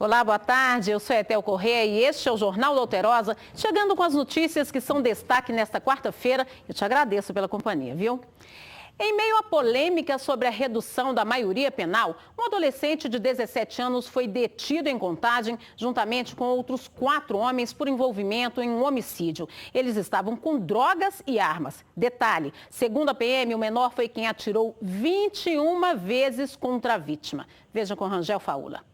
Olá, boa tarde. Eu sou Etel Corrêa e este é o Jornal da Alterosa, chegando com as notícias que são destaque nesta quarta-feira. Eu te agradeço pela companhia, viu? Em meio à polêmica sobre a redução da maioria penal, um adolescente de 17 anos foi detido em Contagem, juntamente com outros 4 homens por envolvimento em um homicídio. Eles estavam com drogas e armas. Detalhe, segundo a PM, o menor foi quem atirou 21 vezes contra a vítima. Veja com Rangel Faula.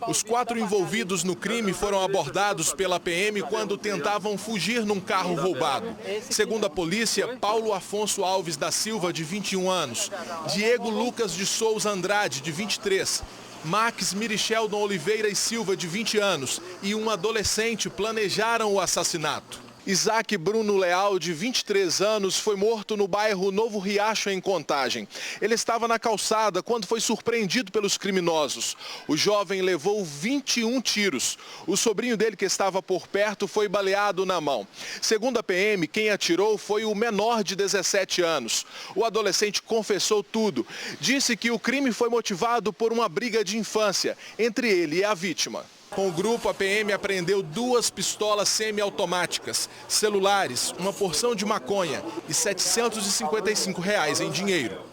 Os 4 envolvidos no crime foram abordados pela PM quando tentavam fugir num carro roubado. Segundo a polícia, Paulo Afonso Alves da Silva, de 21 anos, Diego Lucas de Souza Andrade, de 23, Max Miricheldon Oliveira e Silva, de 20 anos, e um adolescente planejaram o assassinato. Isaac Bruno Leal, de 23 anos, foi morto no bairro Novo Riacho, em Contagem. Ele estava na calçada quando foi surpreendido pelos criminosos. O jovem levou 21 tiros. O sobrinho dele, que estava por perto, foi baleado na mão. Segundo a PM, quem atirou foi o menor de 17 anos. O adolescente confessou tudo. Disse que o crime foi motivado por uma briga de infância entre ele e a vítima. Com o grupo, a PM apreendeu 2 pistolas semiautomáticas, celulares, uma porção de maconha e R$ 755 em dinheiro.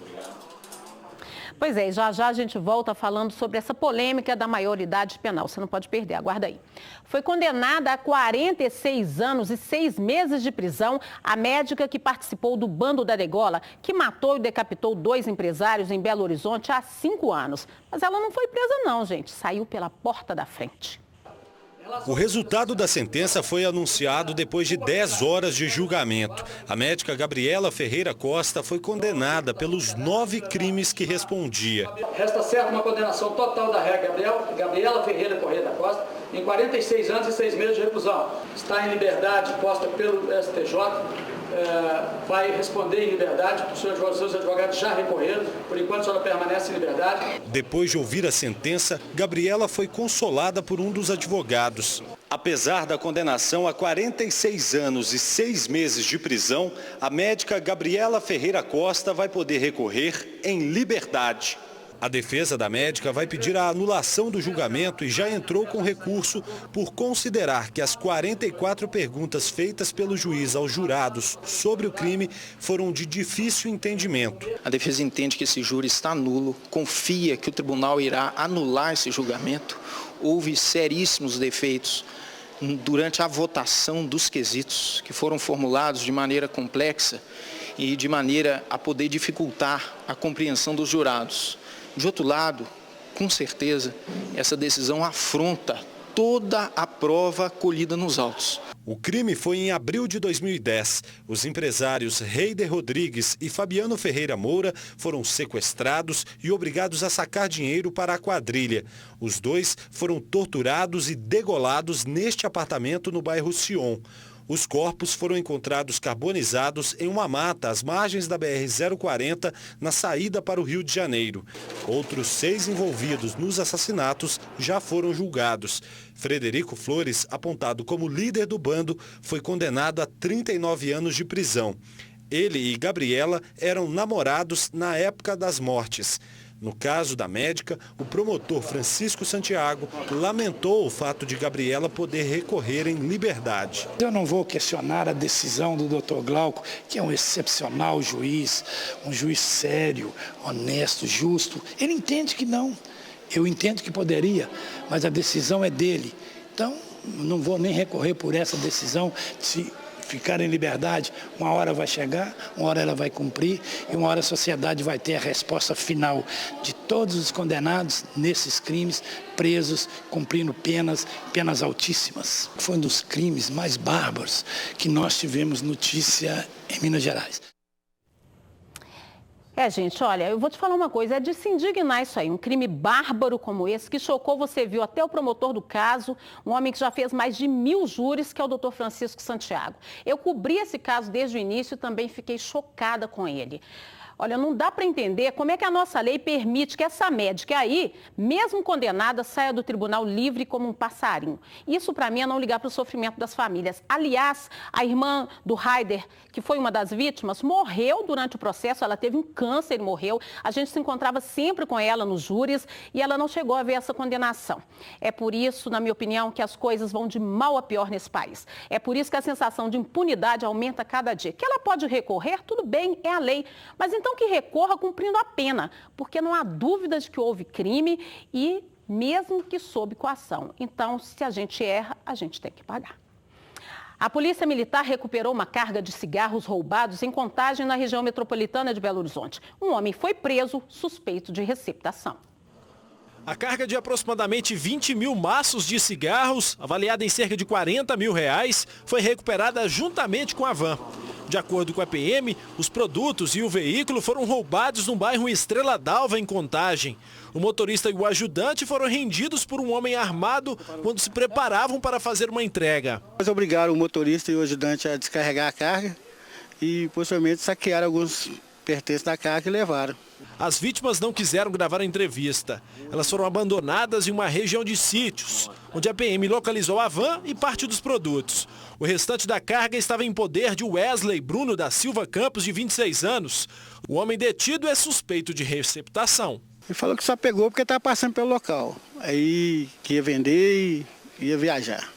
Pois é, já a gente volta falando sobre essa polêmica da maioridade penal. Você não pode perder, aguarda aí. Foi condenada a 46 anos e 6 meses de prisão a médica que participou do bando da degola, que matou e decapitou 2 empresários em Belo Horizonte há 5 anos. Mas ela não foi presa não, gente. Saiu pela porta da frente. O resultado da sentença foi anunciado depois de 10 horas de julgamento. A médica Gabriela Ferreira Costa foi condenada pelos 9 crimes que respondia. Resta certa uma condenação total da réu Gabriela Ferreira Corrêa da Costa em 46 anos e 6 meses de reclusão. Está em liberdade posta pelo STJ. Vai responder em liberdade, os seus advogados já recorreram, por enquanto a senhora permanece em liberdade. Depois de ouvir a sentença, Gabriela foi consolada por um dos advogados. Apesar da condenação a 46 anos e 6 meses de prisão, a médica Gabriela Ferreira Costa vai poder recorrer em liberdade. A defesa da médica vai pedir a anulação do julgamento e já entrou com recurso por considerar que as 44 perguntas feitas pelo juiz aos jurados sobre o crime foram de difícil entendimento. A defesa entende que esse júri está nulo, confia que o tribunal irá anular esse julgamento. Houve seríssimos defeitos durante a votação dos quesitos, que foram formulados de maneira complexa e de maneira a poder dificultar a compreensão dos jurados. De outro lado, com certeza, essa decisão afronta toda a prova colhida nos autos. O crime foi em abril de 2010. Os empresários Heider Rodrigues e Fabiano Ferreira Moura foram sequestrados e obrigados a sacar dinheiro para a quadrilha. Os 2 foram torturados e degolados neste apartamento no bairro Sion. Os corpos foram encontrados carbonizados em uma mata às margens da BR-040, na saída para o Rio de Janeiro. Outros 6 envolvidos nos assassinatos já foram julgados. Frederico Flores, apontado como líder do bando, foi condenado a 39 anos de prisão. Ele e Gabriela eram namorados na época das mortes. No caso da médica, o promotor Francisco Santiago lamentou o fato de Gabriela poder recorrer em liberdade. Eu não vou questionar a decisão do Dr. Glauco, que é um excepcional juiz, um juiz sério, honesto, justo. Ele entende que não. Eu entendo que poderia, mas a decisão é dele. Então, não vou nem recorrer por essa decisão. Se ficar em liberdade, uma hora vai chegar, uma hora ela vai cumprir e uma hora a sociedade vai ter a resposta final de todos os condenados nesses crimes, presos, cumprindo penas altíssimas. Foi um dos crimes mais bárbaros que nós tivemos notícia em Minas Gerais. Gente, olha, eu vou te falar uma coisa, é de se indignar isso aí, um crime bárbaro como esse, que chocou, você viu, até o promotor do caso, um homem que já fez mais de 1000 júris, que é o Dr. Francisco Santiago. Eu cobri esse caso desde o início e também fiquei chocada com ele. Olha, não dá para entender como é que a nossa lei permite que essa médica aí, mesmo condenada, saia do tribunal livre como um passarinho. Isso para mim é não ligar para o sofrimento das famílias. Aliás, a irmã do Raider, que foi uma das vítimas, morreu durante o processo, ela teve um câncer e morreu. A gente se encontrava sempre com ela nos júris e ela não chegou a ver essa condenação. É por isso, na minha opinião, que as coisas vão de mal a pior nesse país. É por isso que a sensação de impunidade aumenta a cada dia. Que ela pode recorrer, tudo bem, é a lei. Mas então que recorra cumprindo a pena, porque não há dúvida de que houve crime e mesmo que sob coação. Então, se a gente erra, a gente tem que pagar. A Polícia Militar recuperou uma carga de cigarros roubados em Contagem, na região metropolitana de Belo Horizonte. Um homem foi preso suspeito de receptação. A carga de aproximadamente 20 mil maços de cigarros, avaliada em cerca de R$40 mil, foi recuperada juntamente com a van. De acordo com a PM, os produtos e o veículo foram roubados no bairro Estrela d'Alva, em Contagem. O motorista e o ajudante foram rendidos por um homem armado quando se preparavam para fazer uma entrega. Nós obrigaram o motorista e o ajudante a descarregar a carga e, posteriormente, saquearam alguns pertences da carga e levaram. As vítimas não quiseram gravar a entrevista. Elas foram abandonadas em uma região de sítios, onde a PM localizou a van e parte dos produtos. O restante da carga estava em poder de Wesley Bruno da Silva Campos, de 26 anos. O homem detido é suspeito de receptação. Ele falou que só pegou porque estava passando pelo local. Aí que ia vender e ia viajar.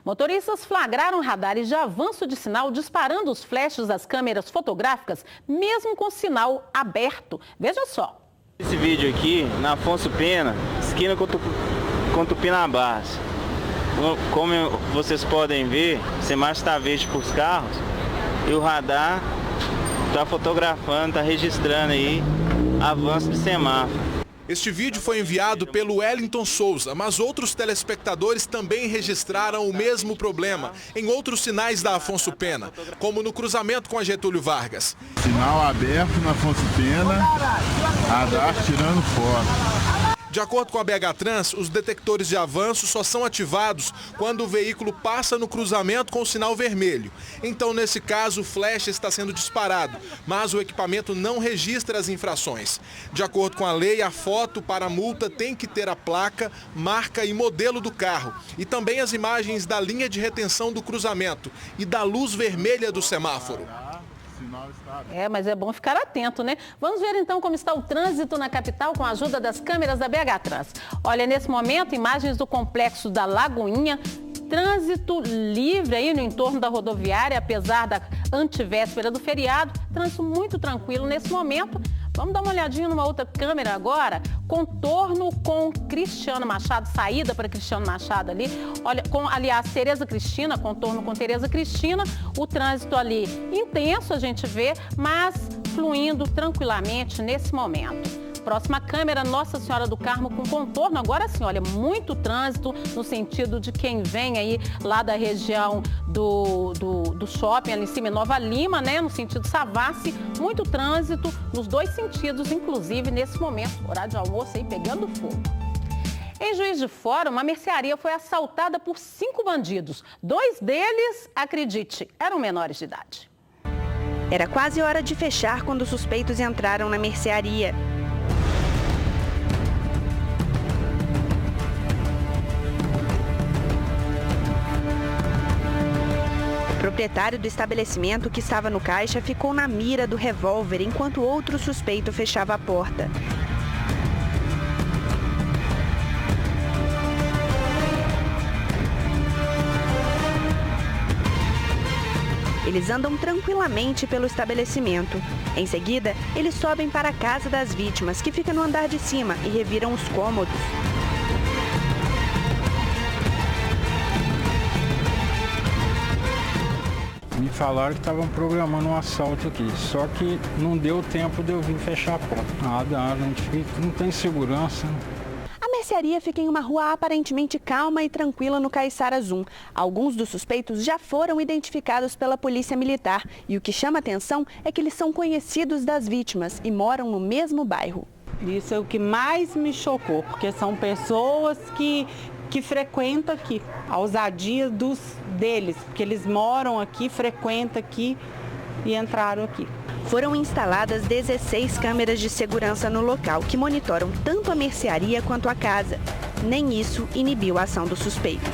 Motoristas flagraram radares de avanço de sinal disparando os flashes das câmeras fotográficas, mesmo com sinal aberto. Veja só. Esse vídeo aqui, na Afonso Pena, esquina com Tupinambás. Como vocês podem ver, o semáforo está verde para os carros e o radar está fotografando, está registrando aí avanço de semáforo. Este vídeo foi enviado pelo Wellington Souza, mas outros telespectadores também registraram o mesmo problema em outros sinais da Afonso Pena, como no cruzamento com a Getúlio Vargas. Sinal aberto na Afonso Pena, radar tirando foto. De acordo com a BH Trans, os detectores de avanço só são ativados quando o veículo passa no cruzamento com o sinal vermelho. Então, nesse caso, o flash está sendo disparado, mas o equipamento não registra as infrações. De acordo com a lei, a foto para a multa tem que ter a placa, marca e modelo do carro. E também as imagens da linha de retenção do cruzamento e da luz vermelha do semáforo. Mas é bom ficar atento, né? Vamos ver então como está o trânsito na capital com a ajuda das câmeras da BH Trans. Olha, nesse momento, imagens do complexo da Lagoinha, trânsito livre aí no entorno da rodoviária, apesar da antivéspera do feriado, trânsito muito tranquilo nesse momento. Vamos dar uma olhadinha numa outra câmera agora, contorno com Cristiano Machado, saída para Cristiano Machado ali, olha, aliás, Tereza Cristina, contorno com Tereza Cristina, o trânsito ali intenso a gente vê, mas fluindo tranquilamente nesse momento. Próxima câmera, Nossa Senhora do Carmo com contorno, agora sim, olha, muito trânsito no sentido de quem vem aí lá da região do shopping, ali em cima em Nova Lima, né, no sentido Savassi, muito trânsito nos dois sentidos, inclusive nesse momento, horário de almoço aí pegando fogo. Em Juiz de Fora, uma mercearia foi assaltada por 5 bandidos. 2 deles, acredite, eram menores de idade. Era quase hora de fechar quando os suspeitos entraram na mercearia. O proprietário do estabelecimento que estava no caixa ficou na mira do revólver enquanto outro suspeito fechava a porta. Eles andam tranquilamente pelo estabelecimento. Em seguida, eles sobem para a casa das vítimas, que fica no andar de cima, e reviram os cômodos. Me falaram que estavam programando um assalto aqui, só que não deu tempo de eu vir fechar a porta. Nada, a gente não tem segurança. A mercearia fica em uma rua aparentemente calma e tranquila no Caiçara 1. Alguns dos suspeitos já foram identificados pela Polícia Militar e o que chama atenção é que eles são conhecidos das vítimas e moram no mesmo bairro. Isso é o que mais me chocou, porque são pessoas que frequentam aqui, a ousadia deles, porque eles moram aqui, frequentam aqui e entraram aqui. Foram instaladas 16 câmeras de segurança no local, que monitoram tanto a mercearia quanto a casa. Nem isso inibiu a ação dos suspeitos.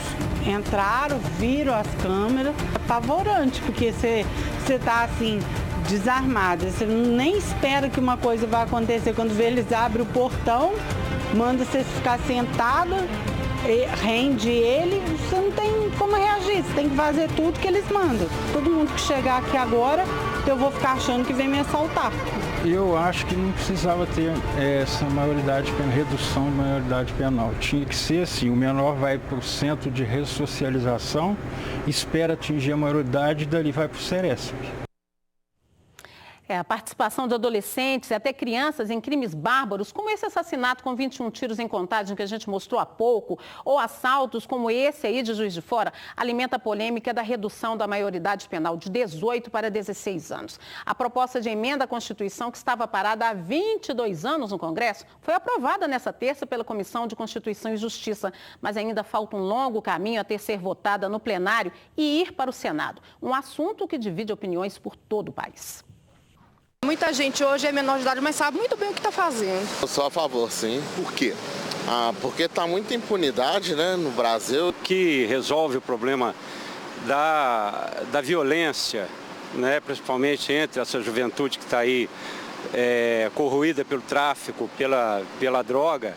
Entraram, viram as câmeras, apavorante, porque você está assim, desarmada, você nem espera que uma coisa vai acontecer. Quando vê, eles abrem o portão, manda você ficar sentada, rende ele, você não tem como reagir, você tem que fazer tudo que eles mandam. Todo mundo que chegar aqui agora, eu vou ficar achando que vem me assaltar. Eu acho que não precisava ter essa maioridade penal, redução de maioridade penal. Tinha que ser assim, o menor vai para o centro de ressocialização, espera atingir a maioridade e dali vai para o Ceresp. A participação de adolescentes e até crianças em crimes bárbaros, como esse assassinato com 21 tiros em Contagem que a gente mostrou há pouco, ou assaltos como esse aí de Juiz de Fora, alimenta a polêmica da redução da maioridade penal de 18 para 16 anos. A proposta de emenda à Constituição, que estava parada há 22 anos no Congresso, foi aprovada nesta terça pela Comissão de Constituição e Justiça, mas ainda falta um longo caminho até ser votada no plenário e ir para o Senado. Um assunto que divide opiniões por todo o país. Muita gente hoje é menor de idade, mas sabe muito bem o que está fazendo. Eu sou a favor, sim. Por quê? Porque está muita impunidade, né, no Brasil. Que resolve o problema da violência, né, principalmente entre essa juventude que está aí corroída pelo tráfico, pela droga,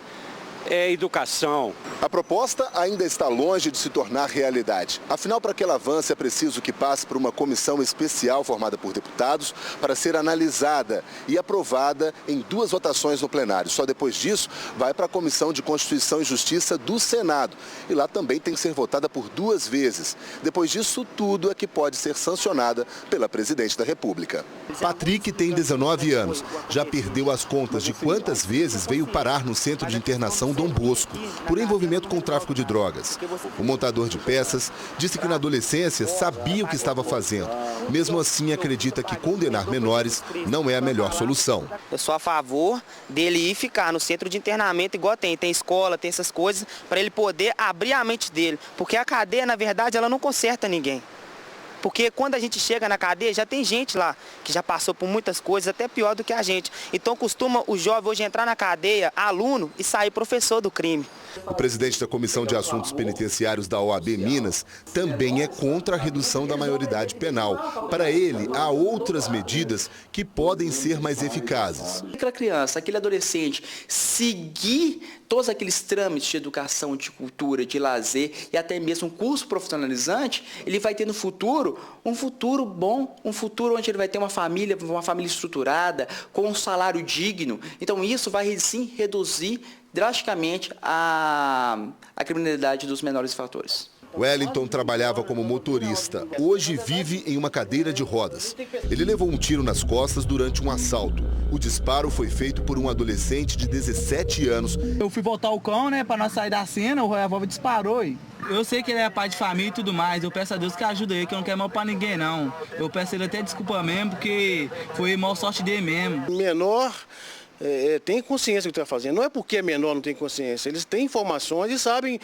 é educação. A proposta ainda está longe de se tornar realidade. Afinal, para que ela avance, é preciso que passe por uma comissão especial formada por deputados para ser analisada e aprovada em 2 votações no plenário. Só depois disso, vai para a Comissão de Constituição e Justiça do Senado. E lá também tem que ser votada por 2 vezes. Depois disso, tudo é que pode ser sancionada pela Presidente da República. Patrick tem 19 anos. Já perdeu as contas de quantas vezes veio parar no Centro de Internação Dom Bosco, por envolvimento com o tráfico de drogas. O montador de peças disse que na adolescência sabia o que estava fazendo. Mesmo assim, acredita que condenar menores não é a melhor solução. Eu sou a favor dele ir ficar no centro de internamento igual tem escola, tem essas coisas, para ele poder abrir a mente dele. Porque a cadeia, na verdade, ela não conserta ninguém. Porque quando a gente chega na cadeia, já tem gente lá que já passou por muitas coisas, até pior do que a gente. Então costuma o jovem hoje entrar na cadeia, aluno, e sair professor do crime. O presidente da Comissão de Assuntos Penitenciários da OAB Minas também é contra a redução da maioridade penal. Para ele, há outras medidas que podem ser mais eficazes. Aquela criança, aquele adolescente, seguir todos aqueles trâmites de educação, de cultura, de lazer e até mesmo um curso profissionalizante, ele vai ter no futuro um futuro bom, um futuro onde ele vai ter uma família estruturada, com um salário digno. Então isso vai sim reduzir drasticamente a criminalidade dos menores infratores. Wellington trabalhava como motorista. Hoje vive em uma cadeira de rodas. Ele levou um tiro nas costas durante um assalto. O disparo foi feito por um adolescente de 17 anos. Eu fui voltar o cão, né, para nós sair da cena, o revólver disparou. Eu sei que ele é pai de família e tudo mais. Eu peço a Deus que ajude ele, que eu não quero mal para ninguém, não. Eu peço ele até desculpa mesmo, porque foi mal sorte dele mesmo. Menor tem consciência do que está fazendo. Não é porque é menor não tem consciência. Eles têm informações e sabem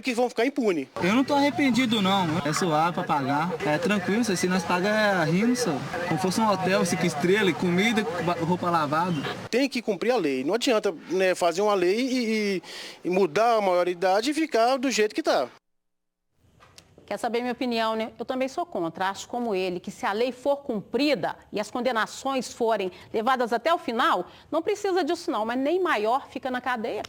que vão ficar impunes. Eu não tô arrependido não, é suave para pagar. É tranquilo, se nós pagamos rimos, como fosse um hotel, 5 estrelas, comida, roupa lavada. Tem que cumprir a lei. Não adianta, né, fazer uma lei e mudar a maioridade e ficar do jeito que está. Quer saber minha opinião, né? Eu também sou contra. Acho como ele que se a lei for cumprida e as condenações forem levadas até o final, não precisa disso não, mas nem maior fica na cadeia.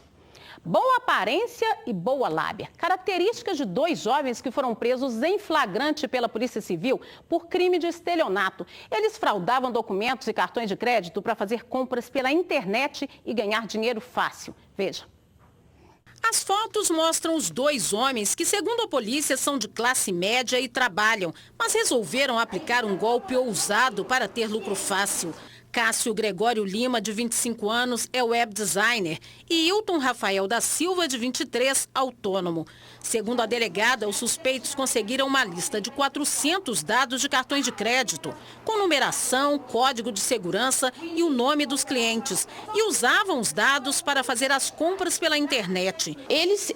Boa aparência e boa lábia. Características de 2 jovens que foram presos em flagrante pela Polícia Civil por crime de estelionato. Eles fraudavam documentos e cartões de crédito para fazer compras pela internet e ganhar dinheiro fácil. Veja. As fotos mostram os 2 homens que, segundo a polícia, são de classe média e trabalham, mas resolveram aplicar um golpe ousado para ter lucro fácil. Cássio Gregório Lima, de 25 anos, é web designer, e Hilton Rafael da Silva, de 23, autônomo. Segundo a delegada, os suspeitos conseguiram uma lista de 400 dados de cartões de crédito, com numeração, código de segurança e o nome dos clientes, e usavam os dados para fazer as compras pela internet. Eles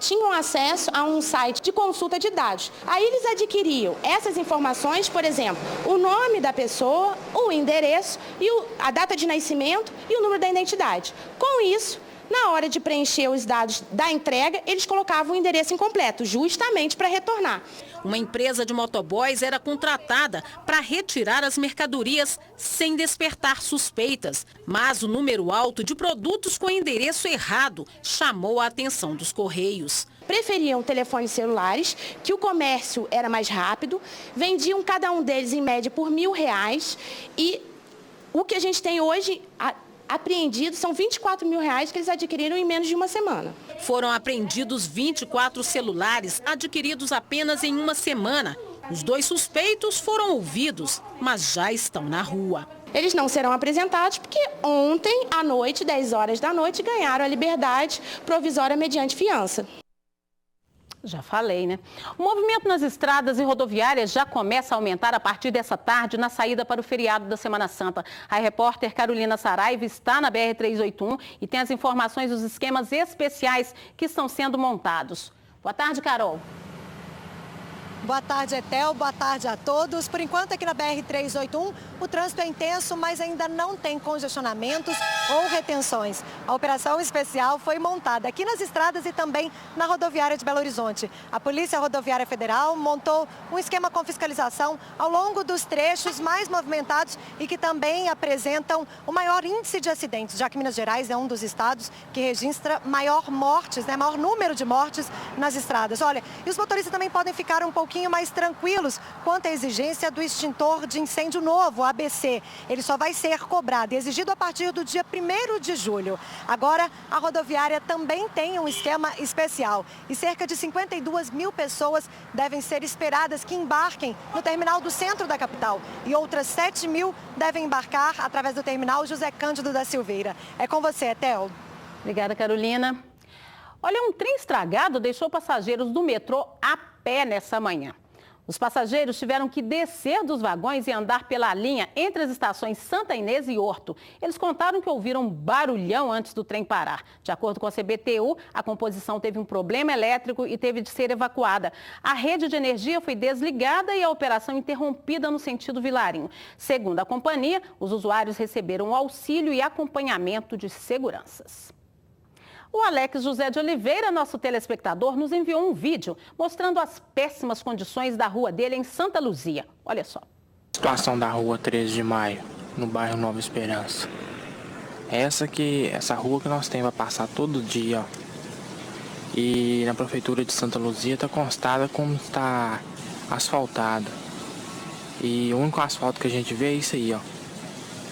tinham acesso a um site de consulta de dados. Aí eles adquiriam essas informações, por exemplo, o nome da pessoa, o endereço, e a data de nascimento e o número da identidade. Com isso, na hora de preencher os dados da entrega, eles colocavam o endereço incompleto, justamente para retornar. Uma empresa de motoboys era contratada para retirar as mercadorias sem despertar suspeitas. Mas o número alto de produtos com endereço errado chamou a atenção dos Correios. Preferiam telefones celulares, que o comércio era mais rápido, vendiam cada um deles em média por R$1.000 e o que a gente tem hoje apreendido são R$24.000 que eles adquiriram em menos de uma semana. Foram apreendidos 24 celulares adquiridos apenas em uma semana. Os 2 suspeitos foram ouvidos, mas já estão na rua. Eles não serão apresentados porque ontem à noite, 10 horas da noite, ganharam a liberdade provisória mediante fiança. Já falei, né? O movimento nas estradas e rodoviárias já começa a aumentar a partir dessa tarde na saída para o feriado da Semana Santa. A repórter Carolina Saraiva está na BR-381 e tem as informações dos esquemas especiais que estão sendo montados. Boa tarde, Carol. Boa tarde, Etel. Boa tarde a todos. Por enquanto, aqui na BR-381, o trânsito é intenso, mas ainda não tem congestionamentos ou retenções. A operação especial foi montada aqui nas estradas e também na rodoviária de Belo Horizonte. A Polícia Rodoviária Federal montou um esquema com fiscalização ao longo dos trechos mais movimentados e que também apresentam o maior índice de acidentes, já que Minas Gerais é um dos estados que registra maior número de mortes nas estradas. Olha, e os motoristas também podem ficar um pouquinho mais tranquilos quanto à exigência do extintor de incêndio novo, o ABC. Ele só vai ser cobrado e exigido a partir do dia 1º de julho. Agora, a rodoviária também tem um esquema especial e cerca de 52 mil pessoas devem ser esperadas que embarquem no terminal do centro da capital e outras 7 mil devem embarcar através do terminal José Cândido da Silveira. É com você, Etel. Obrigada, Carolina. Olha, um trem estragado deixou passageiros do metrô a pé nessa manhã. Os passageiros tiveram que descer dos vagões e andar pela linha entre as estações Santa Inês e Horto. Eles contaram que ouviram um barulhão antes do trem parar. De acordo com a CBTU, a composição teve um problema elétrico e teve de ser evacuada. A rede de energia foi desligada e a operação interrompida no sentido Vilarinho. Segundo a companhia, os usuários receberam auxílio e acompanhamento de seguranças. O Alex José de Oliveira, nosso telespectador, nos enviou um vídeo mostrando as péssimas condições da rua dele em Santa Luzia. Olha só. Situação da rua 13 de maio, no bairro Nova Esperança. Essa rua que nós temos para passar todo dia, ó. E na prefeitura de Santa Luzia está constada como está asfaltado. E o único asfalto que a gente vê é isso aí, ó.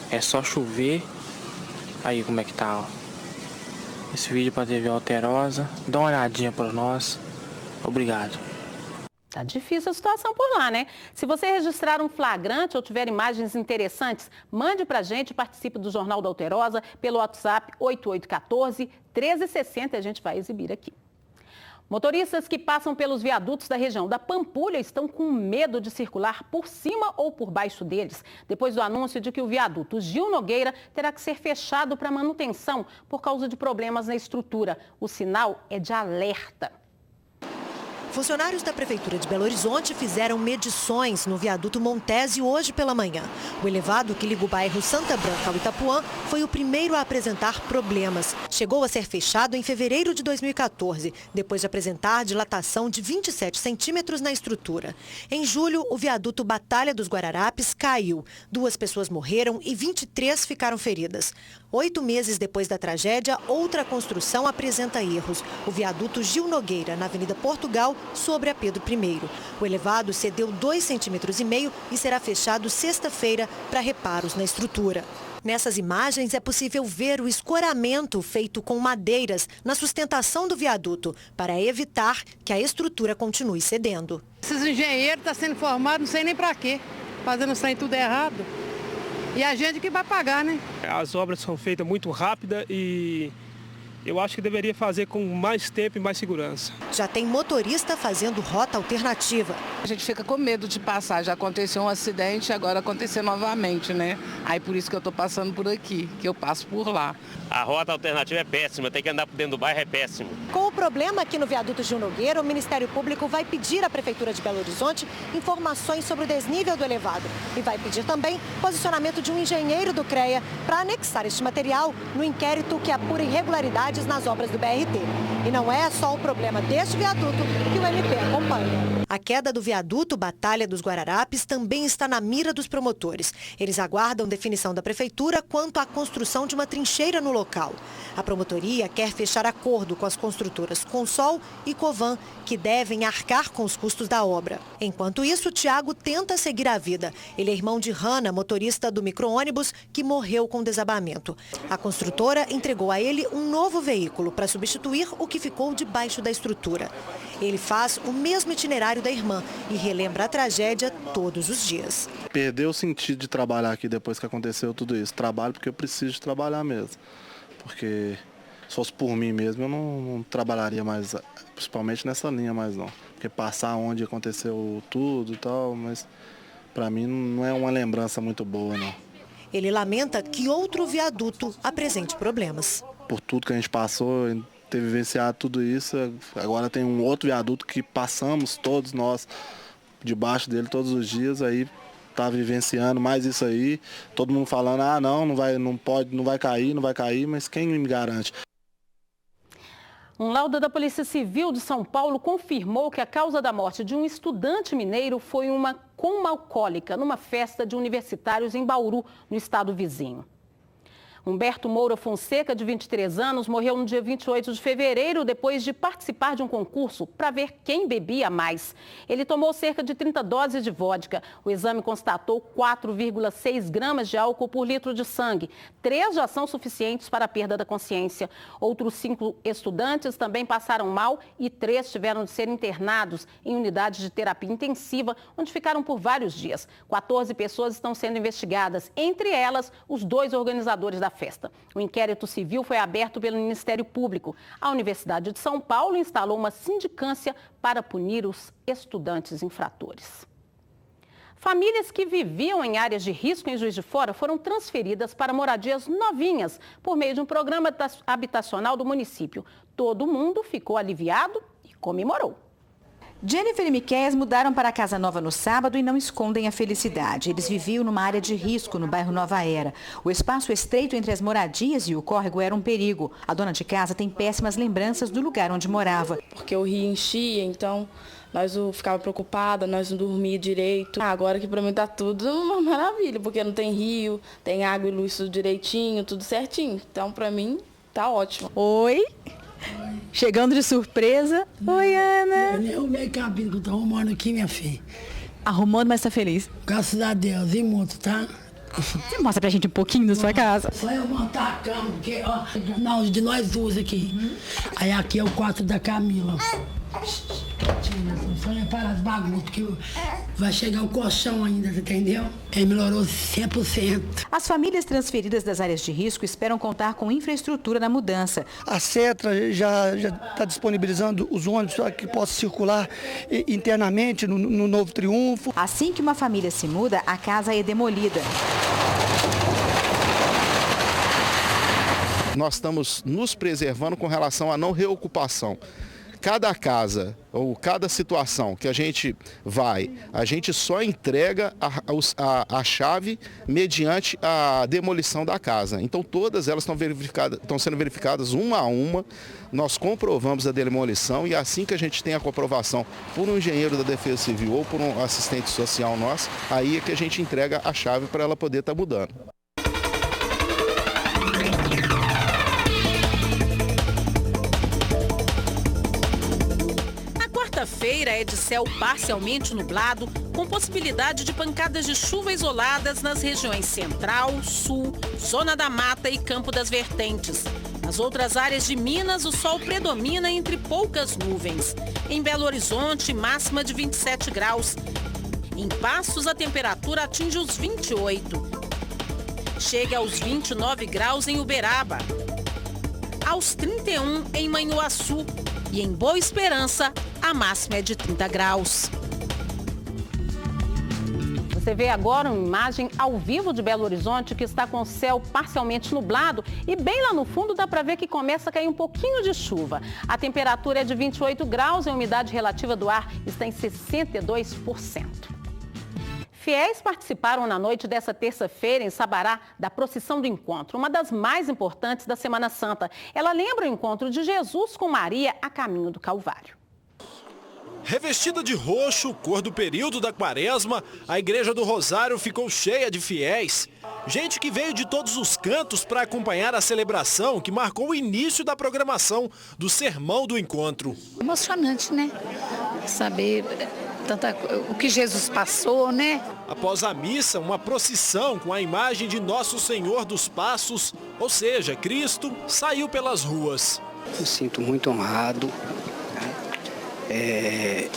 É só chover. Aí como é que tá, ó. Esse vídeo para TV Alterosa. Dá uma olhadinha para nós. Obrigado. Tá difícil a situação por lá, né? Se você registrar um flagrante ou tiver imagens interessantes, mande pra gente e participe do Jornal da Alterosa pelo WhatsApp 8814-1360 e a gente vai exibir aqui. Motoristas que passam pelos viadutos da região da Pampulha estão com medo de circular por cima ou por baixo deles, depois do anúncio de que o viaduto Gil Nogueira terá que ser fechado para manutenção por causa de problemas na estrutura. O sinal é de alerta. Funcionários da Prefeitura de Belo Horizonte fizeram medições no viaduto Montese hoje pela manhã. O elevado que liga o bairro Santa Branca ao Itapuã foi o primeiro a apresentar problemas. Chegou a ser fechado em fevereiro de 2014, depois de apresentar dilatação de 27 centímetros na estrutura. Em julho, o viaduto Batalha dos Guararapes caiu. 2 pessoas morreram e 23 ficaram feridas. 8 meses depois da tragédia, outra construção apresenta erros. O viaduto Gil Nogueira, na Avenida Portugal, sobre a Pedro I. O elevado cedeu 2,5 centímetros e será fechado sexta-feira para reparos na estrutura. Nessas imagens é possível ver o escoramento feito com madeiras na sustentação do viaduto, para evitar que a estrutura continue cedendo. Esses engenheiros estão sendo formados, não sei nem para quê, fazendo isso aí tudo errado. E a gente que vai pagar, né? As obras são feitas muito rápidas e eu acho que deveria fazer com mais tempo e mais segurança. Já tem motorista fazendo rota alternativa. A gente fica com medo de passar. Já aconteceu um acidente, agora aconteceu novamente, né? Aí por isso que eu estou passando por aqui, que eu passo por lá. A rota alternativa é péssima, tem que andar por dentro do bairro, é péssimo. Com o problema aqui no viaduto Gil Nogueira, o Ministério Público vai pedir à Prefeitura de Belo Horizonte informações sobre o desnível do elevado. E vai pedir também posicionamento de um engenheiro do CREA para anexar este material no inquérito que apura irregularidades nas obras do BRT. E não é só o problema deste viaduto que o MP acompanha. A queda do viaduto Batalha dos Guararapes também está na mira dos promotores. Eles aguardam definição da Prefeitura quanto à construção de uma trincheira no local. A promotoria quer fechar acordo com as construtoras Consol e Covan, que devem arcar com os custos da obra. Enquanto isso, Tiago tenta seguir a vida. Ele é irmão de Hanna, motorista do micro-ônibus, que morreu com desabamento. A construtora entregou a ele um novo veículo para substituir o que ficou debaixo da estrutura. Ele faz o mesmo itinerário da irmã e relembra a tragédia todos os dias. Perdeu o sentido de trabalhar aqui depois que aconteceu tudo isso. Trabalho porque eu preciso de trabalhar mesmo. Porque se fosse por mim mesmo, eu não trabalharia mais, principalmente nessa linha mais não. Porque passar onde aconteceu tudo e tal, mas para mim não é uma lembrança muito boa, não. Ele lamenta que outro viaduto apresente problemas. Por tudo que a gente passou, ter vivenciado tudo isso, agora tem um outro viaduto que passamos todos nós debaixo dele todos os dias, aí tá vivenciando mais isso aí, todo mundo falando, não vai cair, mas quem me garante? Um laudo da Polícia Civil de São Paulo confirmou que a causa da morte de um estudante mineiro foi uma coma alcoólica numa festa de universitários em Bauru, no estado vizinho. Humberto Moura Fonseca, de 23 anos, morreu no dia 28 de fevereiro depois de participar de um concurso para ver quem bebia mais. Ele tomou cerca de 30 doses de vodka. O exame constatou 4,6 gramas de álcool por litro de sangue. 3 já são suficientes para a perda da consciência. Outros 5 estudantes também passaram mal e 3 tiveram de ser internados em unidades de terapia intensiva, onde ficaram por vários dias. 14 pessoas estão sendo investigadas, entre elas os 2 organizadores da festa. O inquérito civil foi aberto pelo Ministério Público. A Universidade de São Paulo instalou uma sindicância para punir os estudantes infratores. Famílias que viviam em áreas de risco em Juiz de Fora foram transferidas para moradias novinhas por meio de um programa habitacional do município. Todo mundo ficou aliviado e comemorou. Jennifer e Miquéias mudaram para a casa nova no sábado e não escondem a felicidade. Eles viviam numa área de risco no bairro Nova Era. O espaço estreito entre as moradias e o córrego era um perigo. A dona de casa tem péssimas lembranças do lugar onde morava. Porque o rio enchia, então nós ficava preocupada, nós não dormia direito. Agora que para mim tá tudo uma maravilha, porque não tem rio, tem água e luz tudo direitinho, tudo certinho. Então para mim tá ótimo. Oi. Chegando de surpresa. Oi, Ana. Eu arrumei cabine que eu tô arrumando aqui, minha filha. Arrumando, mas tá feliz? Graças a Deus, e muito, tá? Você mostra pra gente um pouquinho da sua casa? Só eu montar a cama, porque, ó, não, de nós duas aqui. Aí aqui é o quarto da Camila. Só reparar as bagunças, que vai chegar o colchão ainda, entendeu? Ele melhorou 100%. As famílias transferidas das áreas de risco esperam contar com infraestrutura na mudança. A Cetra já está disponibilizando os ônibus para que possa circular internamente no Novo Triunfo. Assim que uma família se muda, a casa é demolida. Nós estamos nos preservando com relação à não reocupação. Cada casa ou cada situação que a gente vai, a gente só entrega a chave mediante a demolição da casa. Então todas elas estão sendo verificadas uma a uma, nós comprovamos a demolição e assim que a gente tem a comprovação por um engenheiro da Defesa Civil ou por um assistente social nosso, aí é que a gente entrega a chave para ela poder estar mudando. Quarta-feira é de céu parcialmente nublado, com possibilidade de pancadas de chuva isoladas nas regiões Central, Sul, Zona da Mata e Campo das Vertentes. Nas outras áreas de Minas, o sol predomina entre poucas nuvens. Em Belo Horizonte, máxima de 27 graus. Em Passos, a temperatura atinge os 28. chega aos 29 graus em Uberaba, aos 31 em Manhuaçu e em Boa Esperança a máxima é de 30 graus. Você vê agora uma imagem ao vivo de Belo Horizonte que está com o céu parcialmente nublado e bem lá no fundo dá para ver que começa a cair um pouquinho de chuva. A temperatura é de 28 graus e a umidade relativa do ar está em 62%. Fiéis participaram na noite dessa terça-feira em Sabará da Procissão do Encontro, uma das mais importantes da Semana Santa. Ela lembra o encontro de Jesus com Maria a caminho do Calvário. Revestida de roxo, cor do período da Quaresma, a Igreja do Rosário ficou cheia de fiéis. Gente que veio de todos os cantos para acompanhar a celebração que marcou o início da programação do Sermão do Encontro. Emocionante, né? Saber o que Jesus passou, né? Após a missa, uma procissão com a imagem de Nosso Senhor dos Passos, ou seja, Cristo, saiu pelas ruas. Me sinto muito honrado.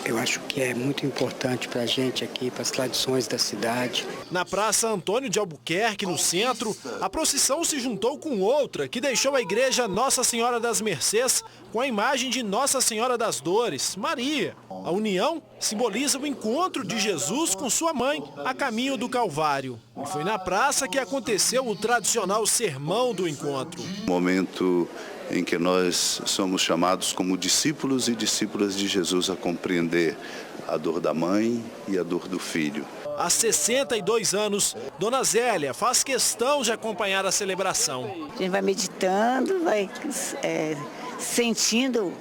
Eu acho que é muito importante para a gente aqui, para as tradições da cidade. Na Praça Antônio de Albuquerque, no centro, a procissão se juntou com outra que deixou a igreja Nossa Senhora das Mercês com a imagem de Nossa Senhora das Dores, Maria. A união simboliza o encontro de Jesus com sua mãe a caminho do Calvário. E foi na praça que aconteceu o tradicional Sermão do Encontro. Momento em que nós somos chamados como discípulos e discípulas de Jesus a compreender a dor da mãe e a dor do filho. Há 62 anos, Dona Zélia faz questão de acompanhar a celebração. A gente vai meditando, vai sentindo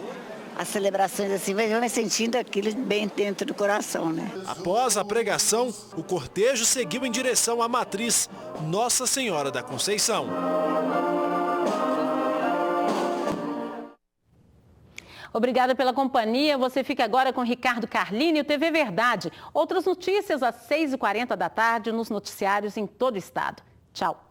as celebrações assim, vai sentindo aquilo bem dentro do coração, né? Após a pregação, o cortejo seguiu em direção à matriz Nossa Senhora da Conceição. Obrigada pela companhia. Você fica agora com Ricardo Carlini e o TV Verdade. Outras notícias às 6h40 da tarde nos noticiários em todo o estado. Tchau.